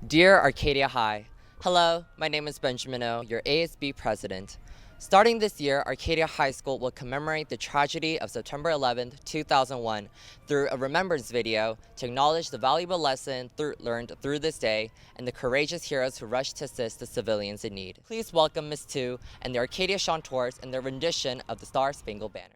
Dear Arcadia High, hello, my name is Benjamin O, your ASB president. Starting this year, Arcadia High School will commemorate the tragedy of September 11th, 2001 through a remembrance video to acknowledge the valuable lesson learned through this day and the courageous heroes who rushed to assist the civilians in need. Please welcome Ms. Tu and the Arcadia Chanteurs in their rendition of the Star Spangled Banner.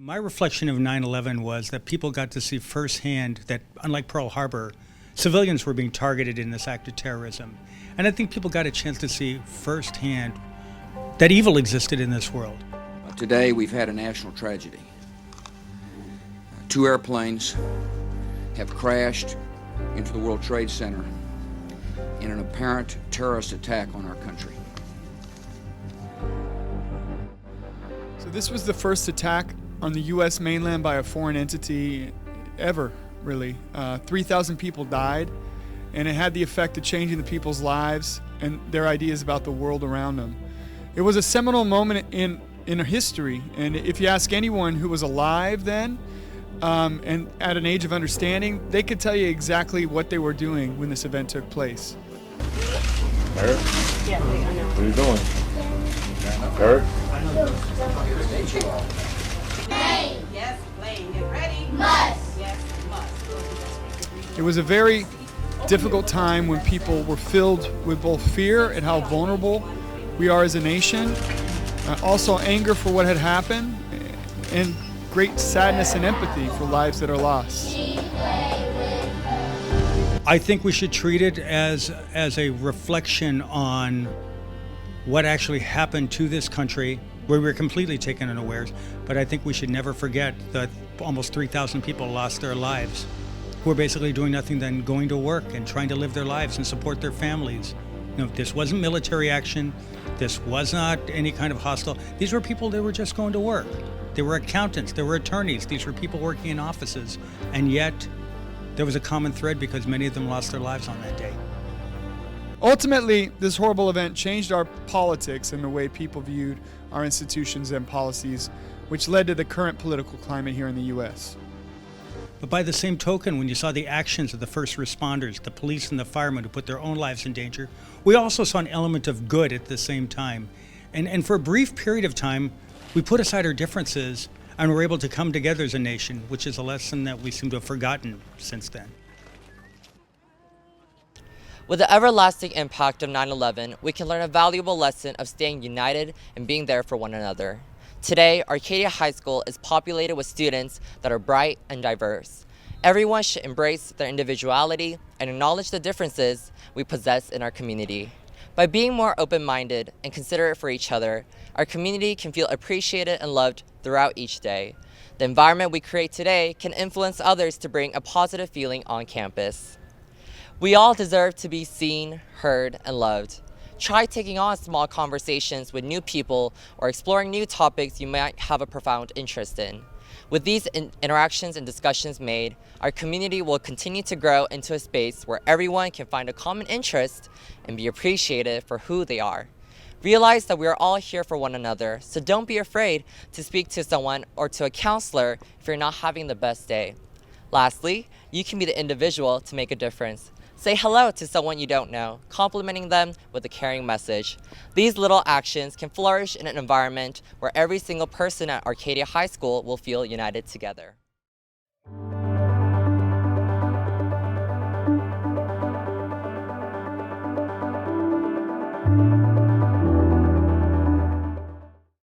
My reflection of 9/11 was that people got to see firsthand that, unlike Pearl Harbor, civilians were being targeted in this act of terrorism. And I think people got a chance to see firsthand that evil existed in this world. Today we've had a national tragedy. Two airplanes have crashed into the World Trade Center in an apparent terrorist attack on our country. So this was the first attack on the U.S. mainland by a foreign entity ever, really. 3,000 people died, and it had the effect of changing the people's lives and their ideas about the world around them. It was a seminal moment in history, and if you ask anyone who was alive then and at an age of understanding, they could tell you exactly what they were doing when this event took place. Eric? Yeah, I know. What are you doing? Eric? Plane. Yes, plane. Get ready. Must. Yes, must. It was a very difficult time when people were filled with both fear at how vulnerable we are as a nation, also anger for what had happened, and great sadness and empathy for lives that are lost. I think we should treat it as a reflection on what actually happened to this country, where we were completely taken unawares. But I think we should never forget that almost 3,000 people lost their lives, who were basically doing nothing than going to work and trying to live their lives and support their families. You know, this wasn't military action. This was not any kind of hostile. These were people that were just going to work. They were accountants, they were attorneys, these were people working in offices. And yet, there was a common thread because many of them lost their lives on that day. Ultimately, this horrible event changed our politics and the way people viewed our institutions and policies, which led to the current political climate here in the U.S. But by the same token, when you saw the actions of the first responders, the police and the firemen who put their own lives in danger, we also saw an element of good at the same time. And for a brief period of time, we put aside our differences and were able to come together as a nation, which is a lesson that we seem to have forgotten since then. With the everlasting impact of 9/11, we can learn a valuable lesson of staying united and being there for one another. Today, Arcadia High School is populated with students that are bright and diverse. Everyone should embrace their individuality and acknowledge the differences we possess in our community. By being more open-minded and considerate for each other, our community can feel appreciated and loved throughout each day. The environment we create today can influence others to bring a positive feeling on campus. We all deserve to be seen, heard, and loved. Try taking on small conversations with new people or exploring new topics you might have a profound interest in. With these interactions and discussions made, our community will continue to grow into a space where everyone can find a common interest and be appreciated for who they are. Realize that we are all here for one another, so don't be afraid to speak to someone or to a counselor if you're not having the best day. Lastly, you can be the individual to make a difference. Say hello to someone you don't know, complimenting them with a caring message. These little actions can flourish in an environment where every single person at Arcadia High School will feel united together.